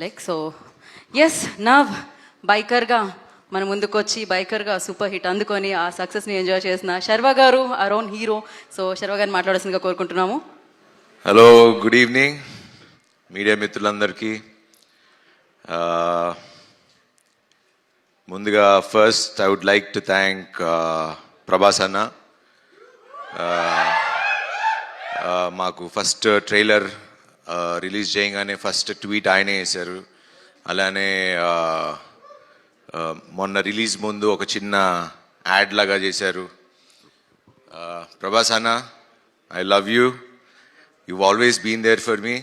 Like so yes now బైకర్గా మన ముందుకు వచ్చి బైకర్గా సూపర్ హిట్ అందుకొని ఆ సక్సెస్ని ఎంజాయ్ చేసిన శర్వ గారు our own hero. So Sharwa గారిని మాట్లాడాల్సిందిగా కోరుకుంటున్నాము. హలో, గుడ్ ఈవినింగ్ మీడియా మిత్రులందరికీ. ముందుగా first I would like to thank Prabhas అన్న. మాకు ఫస్ట్ ట్రైలర్ రిలీజ్ చేయగానే ఫస్ట్ ట్వీట్ ఆయనే వేశారు. అలానే మొన్న రిలీజ్ ముందు ఒక చిన్న యాడ్ లాగా చేశారు. ప్రభాస్ అన్న, I love you, you always been there for me,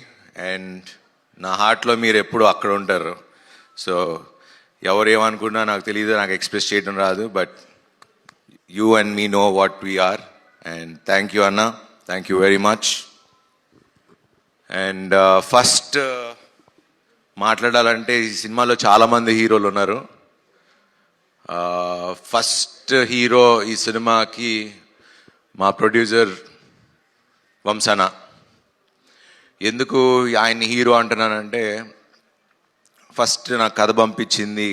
and నా హార్ట్లో మీరు ఎప్పుడు అక్కడ ఉంటారు. సో ఎవరేమనుకున్నా నాకు తెలియదు, నాకు ఎక్స్ప్రెస్ చేయడం రాదు, but you and me know what we are. And thank you అన్న, thank you very much. And first మాట్లాడాలంటే ఈ సినిమాలో చాలామంది హీరోలు ఉన్నారు. ఫస్ట్ హీరో ఈ సినిమాకి మా ప్రొడ్యూసర్ వంశన. ఎందుకు ఆయన్ని హీరో అంటున్నానంటే, ఫస్ట్ నాకు కథ పంపించింది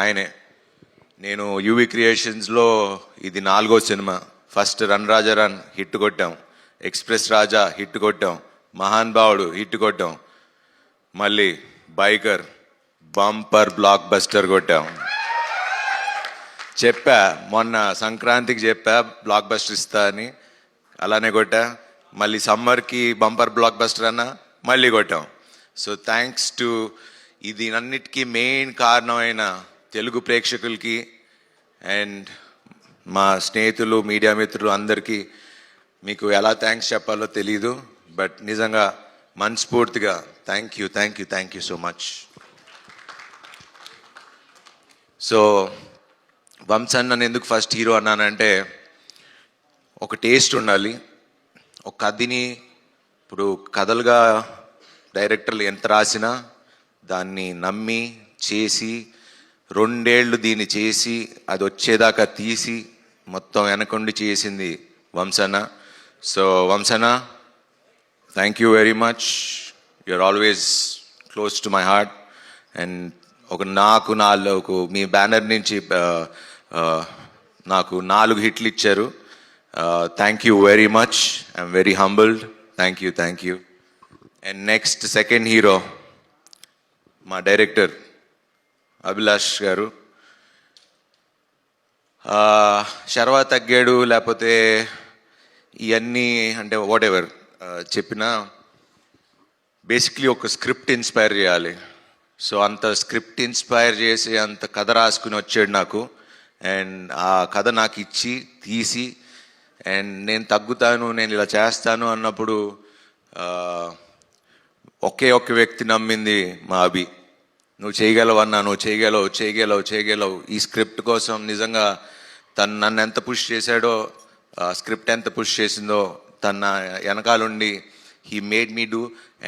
ఆయనే. నేను యూవి క్రియేషన్స్లో ఇది 4వ సినిమా. ఫస్ట్ రన్ రాజా రన్ హిట్ కొట్టాం, ఎక్స్ప్రెస్ రాజా హిట్ కొట్టాం, మహాన్ భావుడు హిట్ కొట్టాం, మళ్ళీ బైకర్ బంపర్ బ్లాక్ బస్టర్ కొట్టాం. చెప్పా మొన్న సంక్రాంతికి చెప్పా బ్లాక్ బస్టర్ ఇస్తా అని, అలానే కొట్టా. మళ్ళీ సమ్మర్కి బంపర్ బ్లాక్ బస్టర్ అన్న మళ్ళీ కొట్టాం. సో థ్యాంక్స్ టు ఇది అన్నిటికీ మెయిన్ కారణమైన తెలుగు ప్రేక్షకులకి అండ్ మా స్నేహితులు మీడియా మిత్రులు అందరికీ మీకు ఎలా థ్యాంక్స్ చెప్పాలో తెలీదు, బట్ నిజంగా మనస్ఫూర్తిగా thank you, thank you, thank you so much. So Vamsan నన్ను ఎందుకు ఫస్ట్ హీరో అన్నానంటే, ఒక టేస్ట్ ఉండాలి. ఒక కథని ఇప్పుడు కథలుగా డైరెక్టర్లు ఎంత రాసినా దాన్ని నమ్మి చేసి 2 ఏళ్ళు దీన్ని చేసి అది వచ్చేదాకా తీసి మొత్తం వెనకుండి చేసింది Vamsana. So Vamsana, thank you very much, you're always close to my heart. And నాకు 4 మీ బ్యానర్ నుంచి నాకు 4 హిట్లు ఇచ్చారు. Thank you very much, I'm very humbled. Thank you, thank you. And next second hero మా డైరెక్టర్ అభిలాష్ గారు. శర్వా తగ్గాడు లేకపోతే ఇవన్నీ అంటే వాట్ ఎవర్ చెప్పినా బేసిక్లీ ఒక స్క్రిప్ట్ ఇన్స్పైర్ చేయాలి. సో అంత స్క్రిప్ట్ ఇన్స్పైర్ చేసి అంత కథ రాసుకుని వచ్చాడు నాకు. అండ్ ఆ కథ నాకు ఇచ్చి తీసి అండ్ నేను తగ్గుతాను, నేను ఇలా చేస్తాను అన్నప్పుడు ఒకే ఒక్క వ్యక్తి నమ్మింది మా అభి. నువ్వు చేయగలవు అన్నా, నువ్వు చేయగలవు, చేయగలవు, చేయగలవు. ఈ స్క్రిప్ట్ కోసం నిజంగా తను నన్ను ఎంత పుష్ చేశాడో, స్క్రిప్ట్ ఎంత పుష్ చేసిందో తన వెనకాలండి he made me do.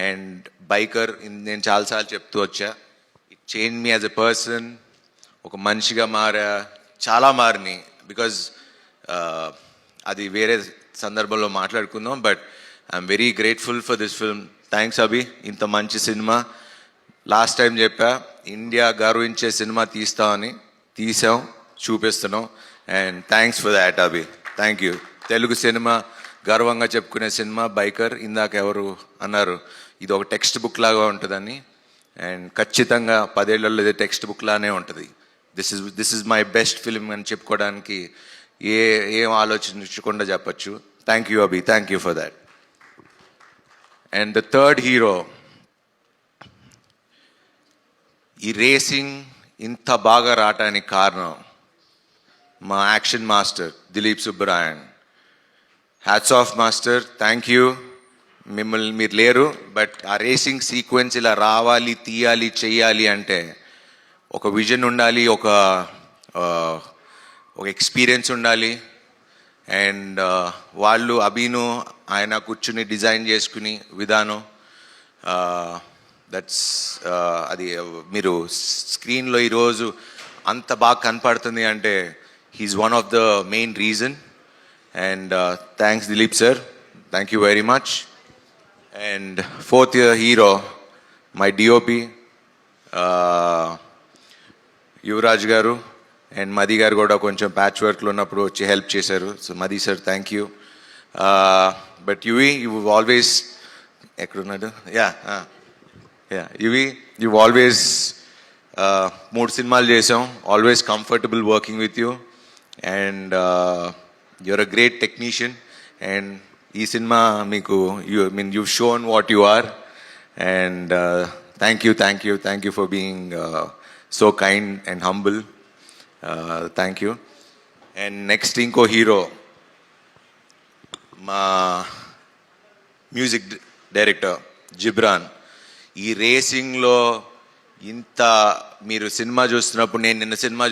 And biker నేను చాలాసార్లు చెప్తూ వచ్చా, it change me as a person. ఒక మనిషిగా మారా, చాలా మారినాయి. బికాజ్ అది వేరే సందర్భంలో మాట్లాడుకుందాం, but I'm very grateful for this film. Thanks Abhi, ఇంత మంచి సినిమా. లాస్ట్ టైం చెప్పా ఇండియా గర్వించే సినిమా తీస్తామని, తీసాం, చూపిస్తున్నాం. And thanks for that Abhi, thank you. Telugu సినిమా గర్వంగా చెప్పుకునే సినిమా బైకర్. ఇందాక ఎవరు అన్నారు ఇది ఒక టెక్స్ట్ బుక్ లాగా ఉంటుందని, అండ్ ఖచ్చితంగా 10 ఏళ్లలో ఇది టెక్స్ట్ బుక్ లానే ఉంటుంది. This is my best film అని చెప్పుకోవడానికి ఏం ఆలోచించకుండా చెప్పచ్చు. Thank you Abhi, thank you for that. And the third hero, ఈ రేసింగ్ ఇంత బాగా రావటానికి కారణం మా action master Dilip Subbarayan. Hats off master, thank you. మిమ్మల్ని మీరు లేరు, బట్ ఆ రేసింగ్ సీక్వెన్స్ ఇలా రావాలి, తీయాలి, చెయ్యాలి అంటే ఒక విజన్ ఉండాలి, ఒక ఎక్స్పీరియన్స్ ఉండాలి. అండ్ వాళ్ళు అభిను ఆయన కూర్చుని డిజైన్ చేసుకుని విధానం దట్స్ అది మీరు స్క్రీన్లో ఈరోజు అంత బాగా కనపడుతుంది అంటే he's one of the main reason. And thanks Dilip sir, thank you very much. And fourth hero my DOP Yuvraj గారు అండ్ మది గారు కూడా కొంచెం ప్యాచ్ వర్క్లో ఉన్నప్పుడు వచ్చి హెల్ప్ చేశారు. So Madhi sir thank you. But Yuvi you always ఎక్కడున్నాడు యువి యూ ఆల్వేస్ 3 సినిమాలు చేసాం, always comfortable working with you and you're a great technician and ఈ సినిమా మీకు you shown what you are and thank you for being so kind and humble. Thank you. And next ఇంకో hero మా music director Ghibran. ఈ రేసింగ్లో ఇంత మీరు cinema చూస్తున్నప్పుడు, నేను నిన్న సినిమా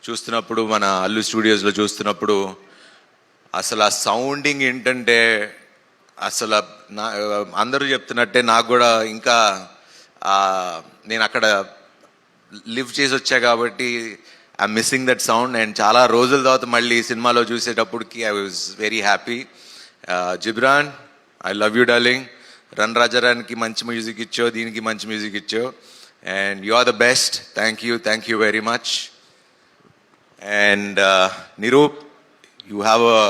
చూస్తున్నప్పుడు మన అల్లు స్టూడియోస్లో చూస్తున్నప్పుడు అసలు ఆ సౌండింగ్ ఏంటంటే అసలు నా అందరూ చెప్తున్నట్టే నాకు కూడా ఇంకా నేను అక్కడ లివ్ చేసి వచ్చా కాబట్టి I missing that sound. And చాలా రోజుల తర్వాత మళ్ళీ సినిమాలో చూసేటప్పటికి I was very happy. Ghibran, I love you darling. Run రాజారానికి మంచి మ్యూజిక్ ఇచ్చావు, దీనికి మంచి మ్యూజిక్ ఇచ్చావు and you are the best. Thank you very much. And Nirup, you have a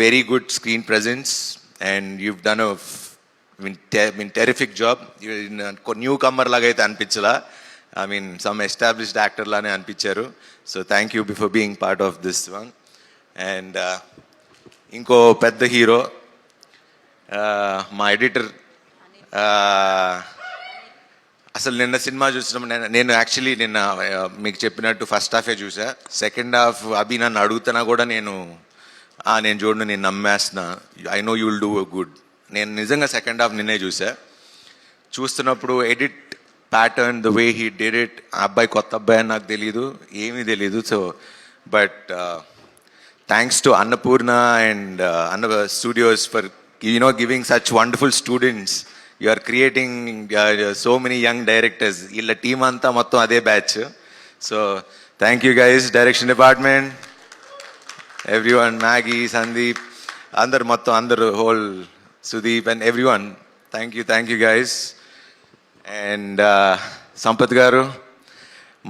very good screen presence and you've done a terrific job. Newcomer లాగా అయితే అనిపించలా, I mean some established actor లానే అనిపించారు. So thank you before being part of this one. And ఇంకో పెద్ద hero మా editor. అసలు నిన్న సినిమా చూసినప్పుడు నేను యాక్చువల్లీ నిన్న మీకు చెప్పినట్టు ఫస్ట్ హాఫే చూసా. సెకండ్ హాఫ్ అభి నన్ను అడుగుతున్నా కూడా నేను చూడను, నేను నమ్మేస్తున్నా, I know you will do good. నేను నిజంగా సెకండ్ హాఫ్ నిన్నే చూస్తున్నప్పుడు edit pattern, the way he did it, ఆ అబ్బాయి కొత్త అబ్బాయి అని నాకు తెలీదు, ఏమీ తెలీదు. So but thanks to Annapurna and Anna studios for giving such wonderful students. You are creating so many young directors. వీళ్ళ టీం అంతా మొత్తం అదే బ్యాచ్. So thank you guys, direction department, everyone, Maggie, Sandeep, అందరు whole Sudeep and everyone. Thank you guys. And Sampath గారు,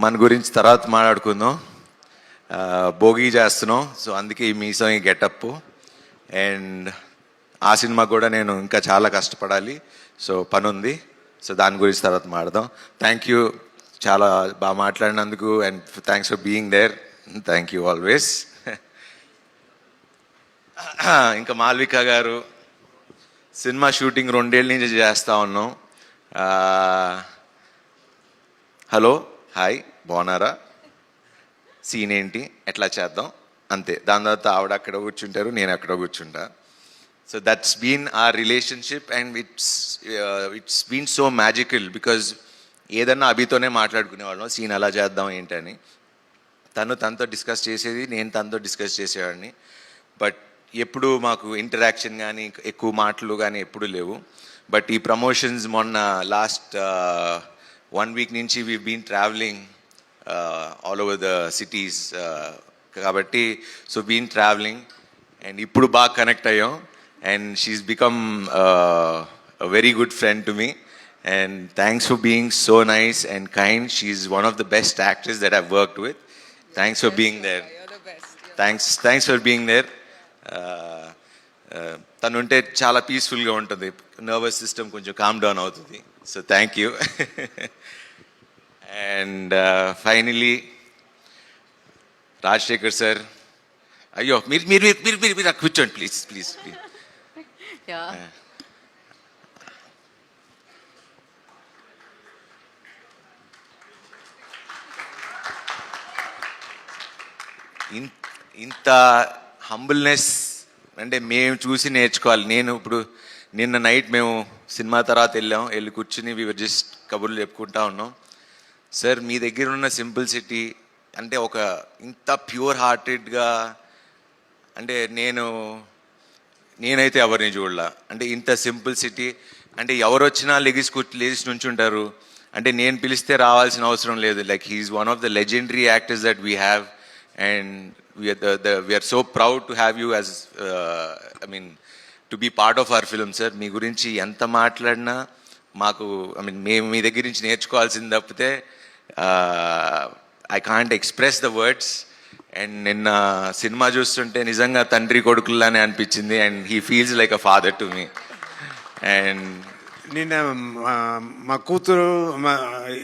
మన గురించి తర్వాత మాట్లాడుకుందాం. భోగి చేస్తున్నాం, సో అందుకే ఈ మీసం, ఈ గెటప్. అండ్ ఆ సినిమా కూడా నేను ఇంకా చాలా కష్టపడాలి, సో పని ఉంది. సో దాని గురించి తర్వాత మాట్లాడదాం. థ్యాంక్ యూ, చాలా బాగా మాట్లాడినందుకు and thanks for being there. Thank you always. ఇంకా మాల్విక గారు, సినిమా షూటింగ్ 2 ఏళ్ళ నుంచి చేస్తూ ఉన్నాం. హలో, హాయ్, బాగున్నారా, సీన్ ఏంటి, ఎట్లా చేద్దాం, అంతే. దాని తర్వాత ఆవిడ అక్కడ కూర్చుంటారు, నేను అక్కడ కూర్చుంటా. So that's been our relationship and it's been so magical because ఏదన్నా అభితోనే మాట్లాడుకునేవాళ్ళం, సీన్ అలా చేద్దాం ఏంటని. తనతో డిస్కస్ చేసేది, నేను తనతో డిస్కస్ చేసేవాడిని. బట్ ఎప్పుడు మాకు ఇంటరాక్షన్ కానీ ఎక్కువ మాటలు కానీ ఎప్పుడు లేవు. బట్ ఈ ప్రమోషన్స్ మొన్న లాస్ట్ 1 వీక్ నుంచి we been travelling all over the cities కాబట్టి సో బీన్ ట్రావెలింగ్ అండ్ ఇప్పుడు బాగా కనెక్ట్ అయ్యాం. And she's become a very good friend to me and thanks for being so nice and kind. She is one of the best actors that I've worked with. Thanks for being there. You're the best. Thanks for being there. తను ఉంటే చాలా పీస్ఫుల్గా ఉంటుంది, nervous system కొంచెం calm down అవుతుంది. So thank you. And finally Rajasekhar sir, అయ్యో మీరు మీరు మీరు మీరు మీరు కూర్చోండి ప్లీజ్ ప్లీజ్. Yeah. ఇంత హంబుల్నెస్ అంటే మేము చూసి నేర్చుకోవాలి. నేను ఇప్పుడు నిన్న నైట్ మేము సినిమా తర్వాత వెళ్ళి కూర్చుని జస్ట్ కబుర్లు చెప్పుకుంటా ఉన్నాం. సార్ మీ దగ్గర ఉన్న సింపుల్సిటీ అంటే ఒక ఇంత ప్యూర్ హార్టెడ్గా అంటే నేనైతే ఎవరిని చూడలా. అంటే ఇంత సింపుల్సిటీ అంటే ఎవరు వచ్చినా లేచి నుంచుంటారు. అంటే నేను పిలిస్తే రావాల్సిన అవసరం లేదు. Like he's one of the legendary actors that we have and we're so proud to have you as to be part of our film. Sir మీ గురించి ఎంత మాట్లాడినా మాకు ఐ మీన్ మేము మీ దగ్గర నుంచి నేర్చుకోవాల్సింది తప్పితే I can't express the words. And నిన్న సినిమా చూస్తుంటే నిజంగా తండ్రి కొడుకుల్లానే అనిపించింది. And he feels like a father to me. And నిన్న మా కూతురు మా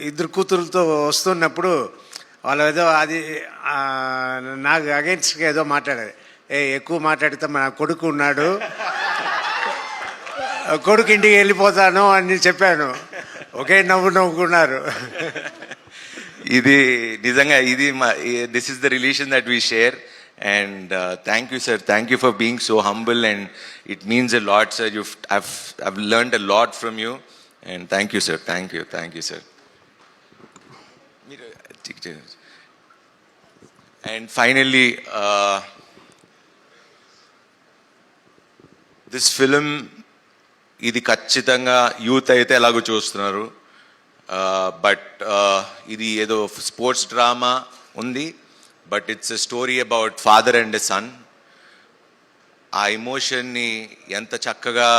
ఇద్దరు కూతురులతో వస్తున్నప్పుడు వాళ్ళు ఏదో అది నాకు అగెన్స్ట్గా ఏదో మాట్లాడారు. ఎక్కువ మాట్లాడితే మా కొడుకు ఉన్నాడు, కొడుకు ఇంటికి వెళ్ళిపోతాను అని చెప్పాను. ఒకే నవ్వుకున్నారు. ఇది నిజంగా ఇది మా this is the relation that we share. And thank you sir, thank you for being so humble and it means a lot sir. I've learned a lot from you and thank you sir, thank you sir. And finally this film ఇది ఖచ్చితంగా youth అయితే ఎలాగో చూస్తున్నారు, but ఇది ఏదో sports drama ఉంది, but it's a story about father and a son. ఆ ఎమోషన్ని ఎంత చక్కగా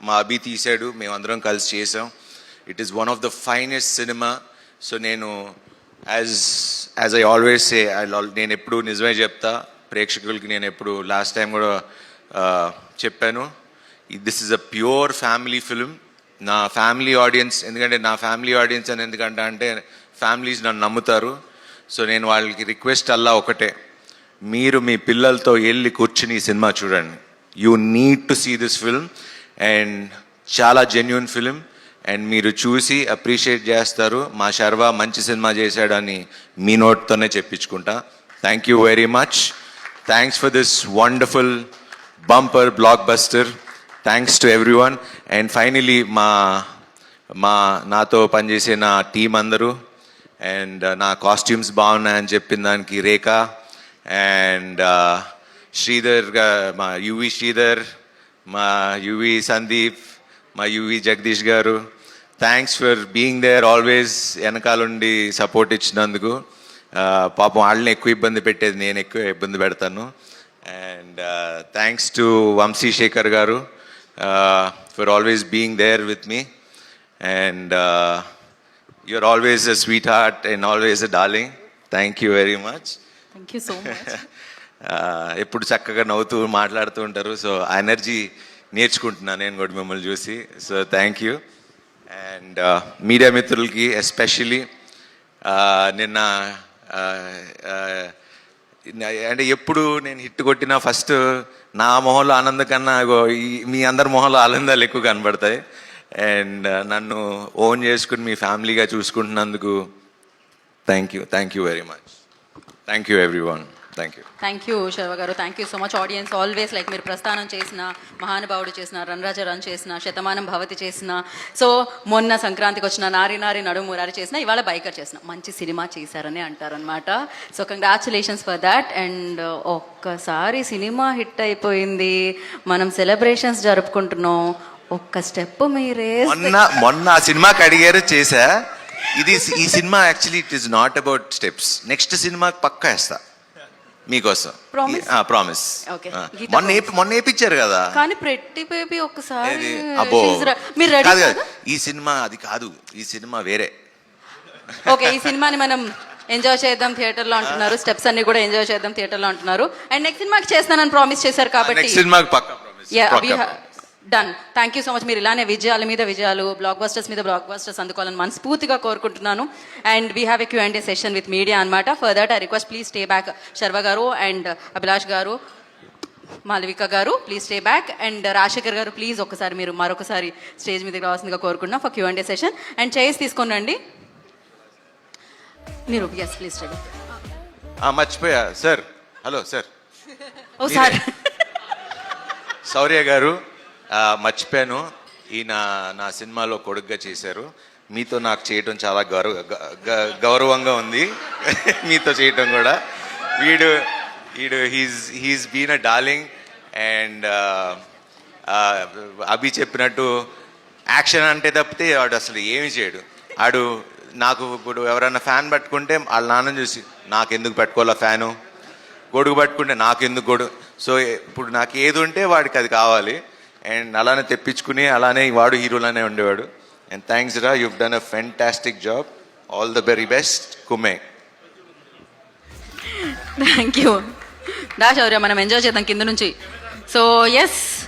మా అభి తీశాడు, మేమందరం కలిసి చేసాం. It is one of the finest cinema. So నేను యాజ్ ఐ ఆల్వేస్ సే, నేను ఎప్పుడు నిజమే చెప్తా ప్రేక్షకులకి. నేను ఎప్పుడు లాస్ట్ టైం కూడా చెప్పాను, this is a pure family film. నా ఫ్యామిలీ ఆడియన్స్, ఎందుకంటే నా ఫ్యామిలీ ఆడియన్స్ అని ఎందుకంటే అంటే ఫ్యామిలీస్ నన్ను నమ్ముతారు. సో నేను వాళ్ళకి రిక్వెస్ట్ అల్లా ఒకటే, మీరు మీ పిల్లలతో వెళ్ళి కూర్చుని ఈ సినిమా చూడండి. You need to see this film. And చాలా జెన్యున్ ఫిలిం. అండ్ మీరు చూసి అప్రిషియేట్ చేస్తారు. మా శర్వా మంచి సినిమా చేశాడని మీ నోట్తోనే చెప్పించుకుంటా. Thank you very much. Thanks for this wonderful bumper blockbuster. Thanks to everyone. And finally నాతో పనిచేసే నా టీం అందరూ, అండ్ నా కాస్ట్యూమ్స్ బాగున్నాయని చెప్పిన దానికి రేఖ అండ్ శ్రీధర్, మా యువి శ్రీధర్, మా యువి సందీప్, మా యువి జగదీష్ గారు, thanks for being there always. వెనకాలండి సపోర్ట్ ఇచ్చినందుకు. పాపం వాళ్ళని ఎక్కువ ఇబ్బంది పెట్టేది నేను ఎక్కువ ఇబ్బంది పెడతాను. And thanks to Vamsi Shekar గారు for always being there with me. And you're always a sweetheart and always a darling. Thank you very much. Thank you so much. ఎప్పుడు చక్కగా నవ్వుతూ మాట్లాడుతూ ఉంటారు. సో ఆ ఎనర్జీ నేర్చుకుంటున్నాను నేను కూడా మిమ్మల్ని చూసి. So thank you. And media మిత్రులకి ఎస్పెషలీ నిన్న అంటే ఎప్పుడు నేను హిట్ కొట్టినా ఫస్ట్ నా మొహంలో ఆనందం కన్నా మీ అందరి మొహంలో ఆనందాలు ఎక్కువ కనబడతాయి. అండ్ నన్ను ఓన్ చేసుకుని మీ ఫ్యామిలీగా చూసుకుంటున్నందుకు thank you very much. Thank you everyone. Thank you Sharwa గారు. Thank you so much. Audience always like మీరు ప్రస్థానం చేసిన, మహానుభావుడు చేసిన, రణరాజ రన్ చేసిన, శతమానం భవతి చేసిన, సో మొన్న సంక్రాంతికి వచ్చిన నారి నారి నడుమురారి చేసిన, ఇవాళ బైకర్ చేసిన, మంచి సినిమా చేశారని అంటారనమాట. So congratulations for that. And ఒక్కసారి సినిమా హిట్ అయిపోయింది, మనం సెలబ్రేషన్స్ జరుపుకుంటున్నాం. ఒక్క స్టెప్ మీరే మొన్న ఆ సినిమాకి అడిగారు చేశా. ఈ cinema actually it is not about steps. Next సినిమాకి పక్కా వేస్తా మీకోసం. ప్రామిస్. మొన్న వేయించారు కదా. కానీ ప్రతి బేబీ ఒక్కసారి అబ్బో మీరు రెడీ కాదు. ఈ సినిమా అది కాదు, ఈ సినిమా వేరే. ఓకే, ఈ సినిమాని మనం ఎంజాయ్ చేద్దాం థియేటర్లో అంటున్నారు. స్టెప్స్ అన్ని కూడా ఎంజాయ్ చేద్దాం థియేటర్లో అంటున్నారు. అండ్ నెక్స్ట్ సినిమాకి చేస్తానని ప్రామిస్ చేశారు కాబట్టి సినిమాకి పక్కా promise. Done. Thank you so much. మీరు ఇలానే విజయాల మీద విజయాలు, బ్లాక్ బస్టర్స్ మీద బ్లాక్ బస్టర్స్ అందుకోవాలని మనస్ఫూర్తిగా కోరుకుంటున్నాను. And we have a Q&A session with media అనమాట. For that I request please stay back. Sharwa గారు అండ్ అభిలాష్ గారు, మాలవిక గారు please stay back. And Rajasekhar గారు ప్లీజ్ ఒక్కసారి మీరు మరొకసారి స్టేజ్ మీదకి రావాల్సిందిగా కోరుకుంటున్నాం for Q&A session. And chairs తీసుకొని రండి మీరు. Yes please stay back. మర్చిపోయా sir. Hello sir. Oh sir. Shourya గారు, మర్చిపోయాను, ఈయన నా సినిమాలో కొడుగ్గా చేశారు. మీతో నాకు చేయటం చాలా గౌరవంగా ఉంది. మీతో చేయటం కూడా. వీడు he's been a darling. And Abhi చెప్పినట్టు యాక్షన్ అంటే తప్పితే వాడు అసలు ఏమి చేయడు. ఆడు నాకు ఇప్పుడు ఎవరైనా ఫ్యాన్ పట్టుకుంటే వాళ్ళ నాన్న చూసి నాకెందుకు పెట్టుకోవాలా ఫ్యాను, గొడుగు పట్టుకుంటే నాకెందుకు గొడుగు. సో ఇప్పుడు నాకు ఏది ఉంటే వాడికి అది కావాలి. అండ్ అలానే తెప్పించుకుని అలానే వాడు హీరోలానే ఉండేవాడు. అండ్ థ్యాంక్స్ రా, you've done a fantastic job. All the very best కుమే. Thank you. దా శౌర్య, మనం ఎంజాయ్ చేద్దాం కింద నుంచి. So yes,